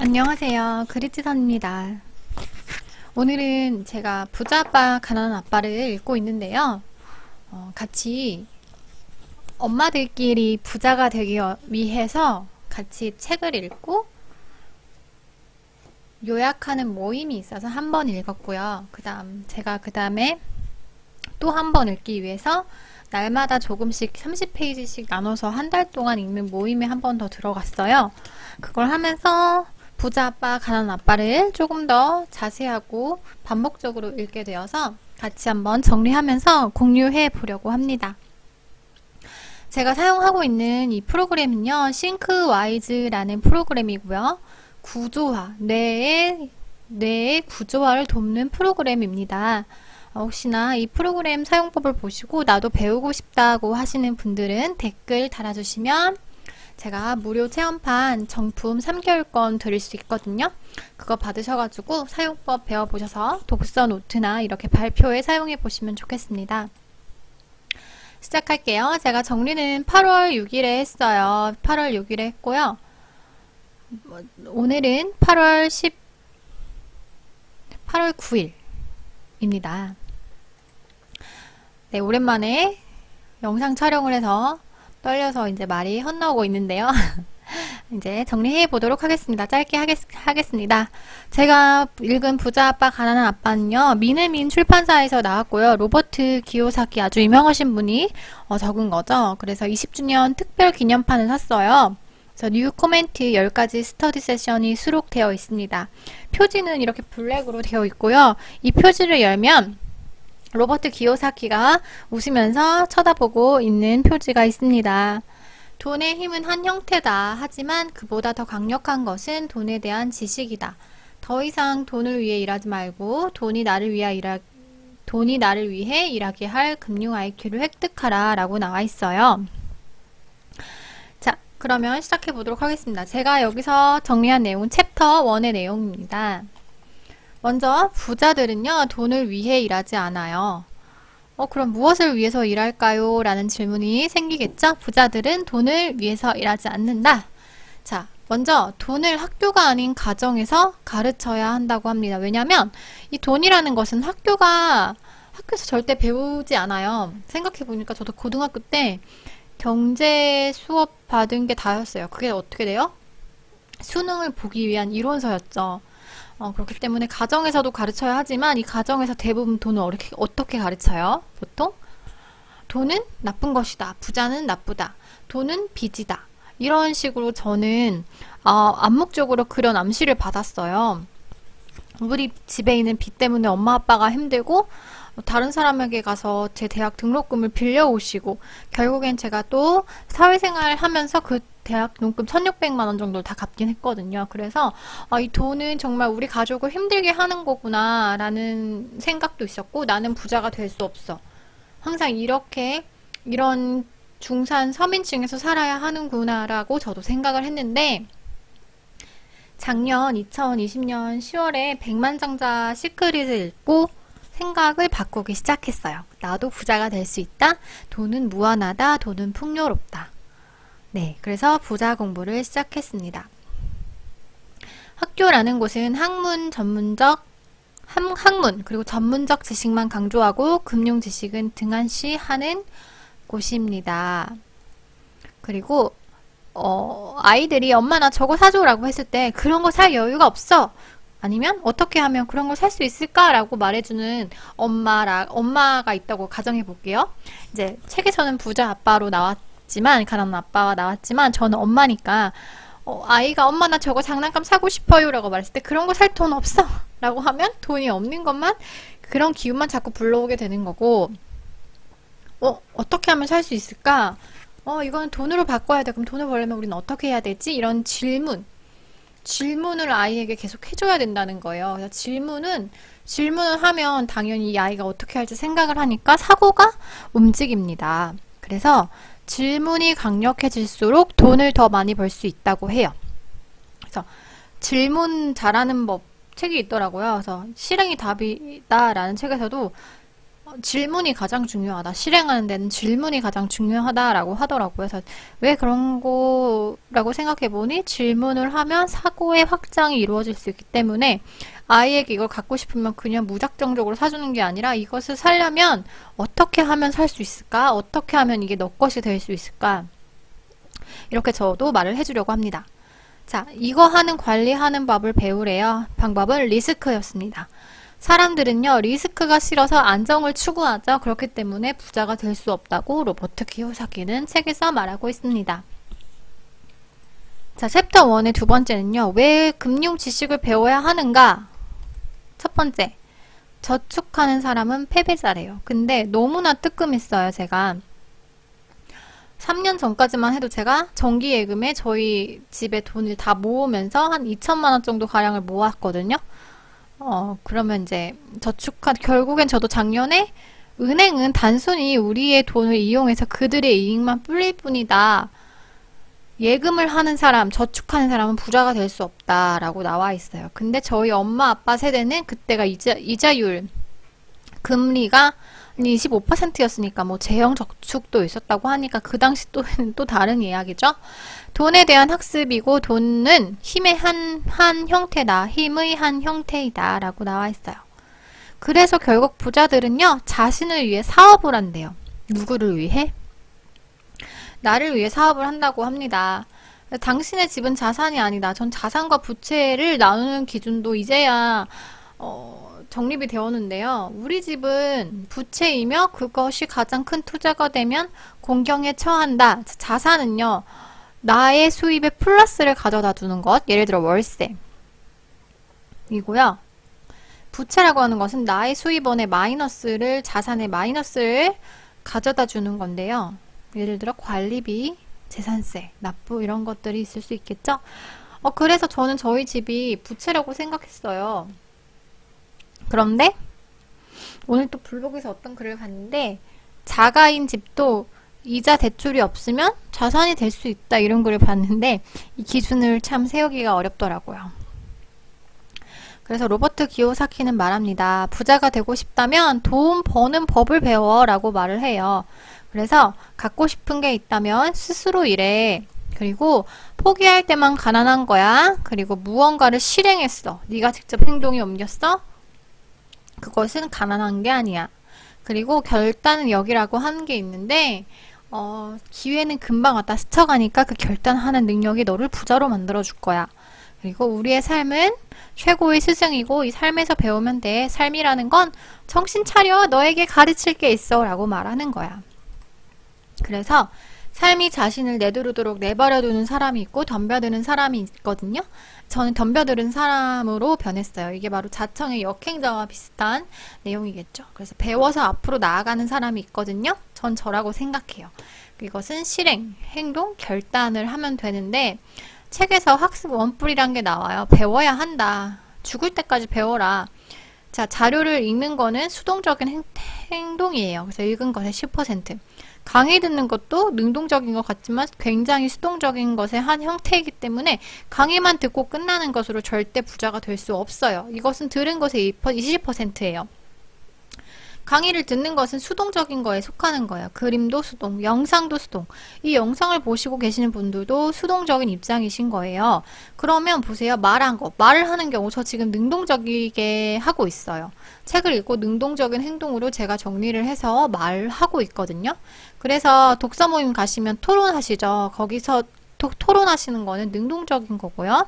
안녕하세요. 그리치선입니다. 오늘은 제가 부자 아빠, 가난한 아빠를 읽고 있는데요. 같이 엄마들끼리 부자가 되기 위해서 같이 책을 읽고 요약하는 모임이 있어서 한 번 읽었고요. 제가 그 다음에 또 한 번 읽기 위해서 날마다 조금씩 30페이지씩 나눠서 한 달 동안 읽는 모임에 한 번 더 들어갔어요. 그걸 하면서 부자 아빠, 가난한 아빠를 조금 더 자세하고 반복적으로 읽게 되어서 같이 한번 정리하면서 공유해 보려고 합니다. 제가 사용하고 있는 이 프로그램은요, 싱크와이즈라는 프로그램이고요. 뇌의 구조화를 돕는 프로그램입니다. 혹시나 이 프로그램 사용법을 보시고 나도 배우고 싶다고 하시는 분들은 댓글 달아주시면 제가 무료 체험판 정품 3개월권 드릴 수 있거든요. 그거 받으셔가지고 사용법 배워보셔서 독서 노트나 이렇게 발표에 사용해 보시면 좋겠습니다. 시작할게요. 제가 정리는 8월 6일에 했어요. 8월 6일에 했고요. 오늘은 8월 9일입니다. 네, 오랜만에 영상 촬영을 해서 떨려서 이제 말이 헛나오고 있는데요. 이제 정리해 보도록 하겠습니다. 짧게 하겠습니다. 제가 읽은 부자 아빠, 가난한 아빠는요, 미네민 출판사에서 나왔고요. 로버트 기요사키 아주 유명하신 분이 적은 거죠. 그래서 20주년 특별 기념판을 샀어요. 그래서 뉴 코멘트 10가지 스터디 세션이 수록되어 있습니다. 표지는 이렇게 블랙으로 되어 있고요. 이 표지를 열면 로버트 기요사키가 웃으면서 쳐다보고 있는 표지가 있습니다. 돈의 힘은 한 형태다. 하지만 그보다 더 강력한 것은 돈에 대한 지식이다. 더 이상 돈을 위해 일하지 말고 돈이 나를 위해 일하게 할 금융 IQ를 획득하라 라고 나와 있어요. 자, 그러면 시작해 보도록 하겠습니다. 제가 여기서 정리한 내용은 챕터 1의 내용입니다. 먼저 부자들은요, 돈을 위해 일하지 않아요. 그럼 무엇을 위해서 일할까요? 라는 질문이 생기겠죠? 부자들은 돈을 위해서 일하지 않는다. 자, 먼저 돈을 학교가 아닌 가정에서 가르쳐야 한다고 합니다. 왜냐면 이 돈이라는 것은 학교에서 절대 배우지 않아요. 생각해보니까 저도 고등학교 때 경제 수업 받은 게 다였어요. 그게 어떻게 돼요? 수능을 보기 위한 이론서였죠. 그렇기 때문에 가정에서도 가르쳐야 하지만 이 가정에서 대부분 돈을 어떻게 가르쳐요? 보통? 돈은 나쁜 것이다. 부자는 나쁘다. 돈은 빚이다. 이런 식으로 저는 암묵적으로 그런 암시를 받았어요. 우리 집에 있는 빚 때문에 엄마 아빠가 힘들고 다른 사람에게 가서 제 대학 등록금을 빌려오시고 결국엔 제가 또 사회생활 하면서 그 대학 등록금 1600만 원 정도를 다 갚긴 했거든요. 그래서 이 돈은 정말 우리 가족을 힘들게 하는 거구나 라는 생각도 있었고, 나는 부자가 될 수 없어. 항상 이런 중산 서민층에서 살아야 하는구나 라고 저도 생각을 했는데, 작년 2020년 10월에 백만장자 시크릿을 읽고 생각을 바꾸기 시작했어요. 나도 부자가 될 수 있다. 돈은 무한하다. 돈은 풍요롭다. 네, 그래서 부자 공부를 시작했습니다. 학교라는 곳은 학문 그리고 전문적 지식만 강조하고 금융 지식은 등한시하는 곳입니다. 그리고 아이들이 엄마 나 저거 사줘라고 했을 때 그런 거 살 여유가 없어. 아니면 어떻게 하면 그런 걸 살 수 있을까라고 말해주는 엄마가 있다고 가정해 볼게요. 이제 책에서는 부자 아빠로 가난한 아빠가 나왔지만 저는 엄마니까 아이가 엄마 나 저거 장난감 사고 싶어요 라고 말했을 때 그런 거 살 돈 없어 라고 하면 돈이 없는 것만, 그런 기운만 자꾸 불러오게 되는 거고, 어떻게 하면 살 수 있을까? 이건 돈으로 바꿔야 돼. 그럼 돈을 벌려면 우리는 어떻게 해야 되지? 이런 질문을 아이에게 계속 해줘야 된다는 거예요. 그래서 질문을 하면 당연히 이 아이가 어떻게 할지 생각을 하니까 사고가 움직입니다. 그래서 질문이 강력해질수록 돈을 더 많이 벌 수 있다고 해요. 그래서 질문 잘하는 법 책이 있더라고요. 그래서 실행이 답이다 라는 책에서도 질문이 가장 중요하다. 실행하는 데는 질문이 가장 중요하다라고 하더라고요. 그래서 왜 그런 거라고 생각해 보니 질문을 하면 사고의 확장이 이루어질 수 있기 때문에 아이에게 이걸 갖고 싶으면 그냥 무작정적으로 사주는 게 아니라 이것을 사려면 어떻게 하면 살 수 있을까? 어떻게 하면 이게 너 것이 될 수 있을까? 이렇게 저도 말을 해주려고 합니다. 자, 이거 하는 관리하는 법을 배우래요. 방법은 리스크였습니다. 사람들은요, 리스크가 싫어서 안정을 추구하죠. 그렇기 때문에 부자가 될 수 없다고 로버트 키요사키는 책에서 말하고 있습니다. 자, 챕터 1의 두 번째는요, 왜 금융 지식을 배워야 하는가? 첫 번째, 저축하는 사람은 패배자래요. 근데 너무나 뜨끔했어요, 제가. 3년 전까지만 해도 제가 정기예금에 저희 집에 돈을 다 모으면서 한 2천만 원 정도 가량을 모았거든요. 그러면 이제 결국엔 저도 작년에 은행은 단순히 우리의 돈을 이용해서 그들의 이익만 불릴 뿐이다. 예금을 하는 사람, 저축하는 사람은 부자가 될 수 없다라고 나와 있어요. 근데 저희 엄마 아빠 세대는 그때가 이자율, 금리가 25%였으니까 뭐 재형 저축도 있었다고 하니까 그 당시 또 다른 이야기죠. 돈에 대한 학습이고 돈은 힘의 한 형태다. 힘의 한 형태이다. 라고 나와 있어요. 그래서 결국 부자들은요. 자신을 위해 사업을 한대요. 누구를 위해? 나를 위해 사업을 한다고 합니다. 당신의 집은 자산이 아니다. 전 자산과 부채를 나누는 기준도 이제야 정립이 되었는데요. 우리 집은 부채이며 그것이 가장 큰 투자가 되면 공경에 처한다. 자산은요. 나의 수입에 플러스를 가져다 주는 것. 예를 들어 월세 이고요. 부채라고 하는 것은 나의 수입원의 자산의 마이너스를 가져다 주는 건데요. 예를 들어 관리비, 재산세, 납부 이런 것들이 있을 수 있겠죠. 그래서 저는 저희 집이 부채라고 생각했어요. 그런데 오늘 또 블로그에서 어떤 글을 봤는데 자가인 집도 이자 대출이 없으면 자산이 될 수 있다 이런 글을 봤는데 이 기준을 참 세우기가 어렵더라고요. 그래서 로버트 기요사키는 말합니다. 부자가 되고 싶다면 돈 버는 법을 배워 라고 말을 해요. 그래서 갖고 싶은 게 있다면 스스로 일해. 그리고 포기할 때만 가난한 거야. 그리고 무언가를 실행했어. 네가 직접 행동에 옮겼어? 그것은 가난한 게 아니야. 그리고 결단은 여기라고 하는 게 있는데 기회는 금방 왔다 스쳐가니까 그 결단하는 능력이 너를 부자로 만들어줄 거야. 그리고 우리의 삶은 최고의 스승이고 이 삶에서 배우면 돼. 삶이라는 건 정신 차려. 너에게 가르칠 게 있어. 라고 말하는 거야. 그래서 삶이 자신을 내두르도록 내버려두는 사람이 있고 덤벼드는 사람이 있거든요. 저는 덤벼드는 사람으로 변했어요. 이게 바로 자청의 역행자와 비슷한 내용이겠죠. 그래서 배워서 앞으로 나아가는 사람이 있거든요. 전 저라고 생각해요. 이것은 실행, 행동, 결단을 하면 되는데 책에서 학습 원뿔이란 게 나와요. 배워야 한다. 죽을 때까지 배워라. 자, 자료를 읽는 거는 수동적인 행동이에요. 그래서 읽은 것의 10%. 강의 듣는 것도 능동적인 것 같지만 굉장히 수동적인 것의 한 형태이기 때문에 강의만 듣고 끝나는 것으로 절대 부자가 될 수 없어요. 이것은 들은 것의 20%예요. 강의를 듣는 것은 수동적인 거에 속하는 거예요. 그림도 수동, 영상도 수동. 이 영상을 보시고 계시는 분들도 수동적인 입장이신 거예요. 그러면 보세요. 말을 하는 경우 저 지금 능동적이게 하고 있어요. 책을 읽고 능동적인 행동으로 제가 정리를 해서 말하고 있거든요. 그래서 독서 모임 가시면 토론하시죠. 거기서 토론하시는 거는 능동적인 거고요.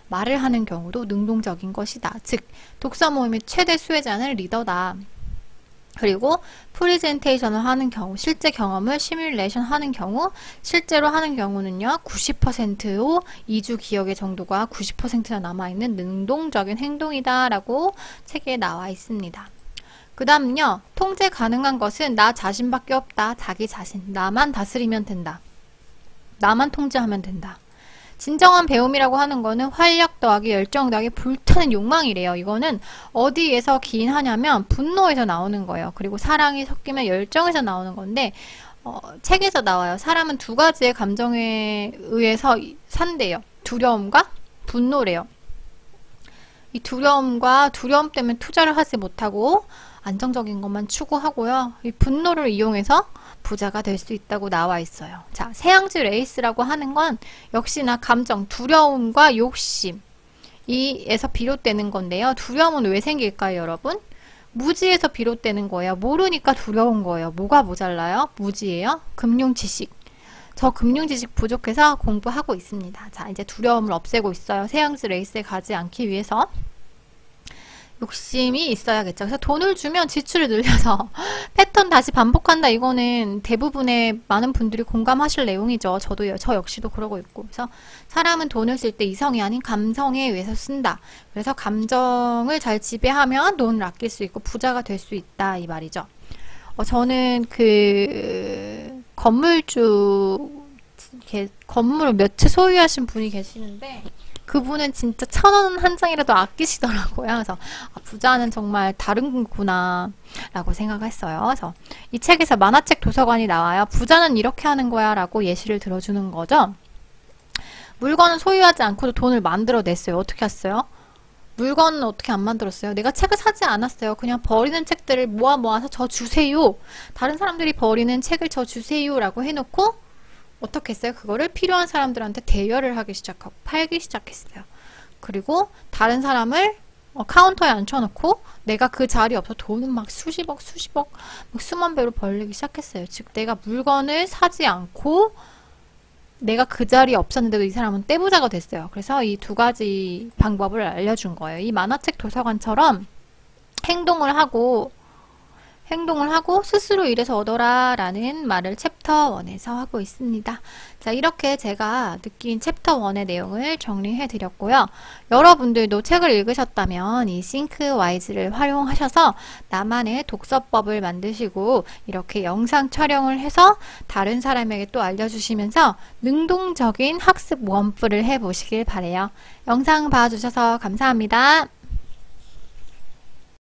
말을 하는 경우도 능동적인 것이다. 즉, 독서 모임의 최대 수혜자는 리더다. 그리고 프리젠테이션을 하는 경우, 실제 경험을 시뮬레이션 하는 경우, 실제로 하는 경우는요, 90%로 2주 기억의 정도가 90%나 남아있는 능동적인 행동이다 라고 책에 나와 있습니다. 그 다음은요, 통제 가능한 것은 나 자신밖에 없다. 자기 자신. 나만 다스리면 된다. 나만 통제하면 된다. 진정한 배움이라고 하는 거는 활력 더하기 열정 더하기 불타는 욕망이래요. 이거는 어디에서 기인하냐면 분노에서 나오는 거예요. 그리고 사랑이 섞이면 열정에서 나오는 건데 책에서 나와요. 사람은 두 가지의 감정에 의해서 산대요. 두려움과 분노래요. 이 두려움 때문에 투자를 하지 못하고 안정적인 것만 추구하고요. 이 분노를 이용해서 부자가 될 수 있다고 나와 있어요. 자, 세양지 레이스라고 하는 건 역시나 감정, 두려움과 욕심 이에서 비롯되는 건데요. 두려움은 왜 생길까요, 여러분? 무지에서 비롯되는 거예요. 모르니까 두려운 거예요. 뭐가 모자라요? 무지예요? 금융 지식. 저 금융 지식 부족해서 공부하고 있습니다. 자, 이제 두려움을 없애고 있어요. 세양지 레이스에 가지 않기 위해서. 욕심이 있어야겠죠. 그래서 돈을 주면 지출을 늘려서 패턴 다시 반복한다. 이거는 대부분의 많은 분들이 공감하실 내용이죠. 저도요. 저 역시도 그러고 있고. 그래서 사람은 돈을 쓸 때 이성이 아닌 감성에 의해서 쓴다. 그래서 감정을 잘 지배하면 돈을 아낄 수 있고 부자가 될 수 있다. 이 말이죠. 저는 건물을 몇 채 소유하신 분이 계시는데 그분은 진짜 1,000원 한 장이라도 아끼시더라고요. 그래서 부자는 정말 다른구나 라고 생각했어요. 그래서 이 책에서 만화책 도서관이 나와요. 부자는 이렇게 하는 거야 라고 예시를 들어주는 거죠. 물건은 소유하지 않고도 돈을 만들어냈어요. 어떻게 했어요? 물건은 어떻게 안 만들었어요? 내가 책을 사지 않았어요. 그냥 버리는 책들을 모아서 저 주세요. 다른 사람들이 버리는 책을 저 주세요 라고 해놓고 어떻게 했어요? 그거를 필요한 사람들한테 대여를 하기 시작하고 팔기 시작했어요. 그리고 다른 사람을 카운터에 앉혀놓고 내가 그 자리에 없어 돈은 막 수십억 막 수만 배로 벌리기 시작했어요. 즉 내가 물건을 사지 않고 내가 그 자리에 없었는데도 이 사람은 떼부자가 됐어요. 그래서 이 두 가지 방법을 알려준 거예요. 이 만화책 도서관처럼 행동을 하고 스스로 일해서 얻어라 라는 말을 챕터 1에서 하고 있습니다. 자, 이렇게 제가 느낀 챕터 1의 내용을 정리해 드렸고요. 여러분들도 책을 읽으셨다면 이 싱크와이즈를 활용하셔서 나만의 독서법을 만드시고 이렇게 영상 촬영을 해서 다른 사람에게 또 알려주시면서 능동적인 학습 원뿔을 해보시길 바래요. 영상 봐주셔서 감사합니다.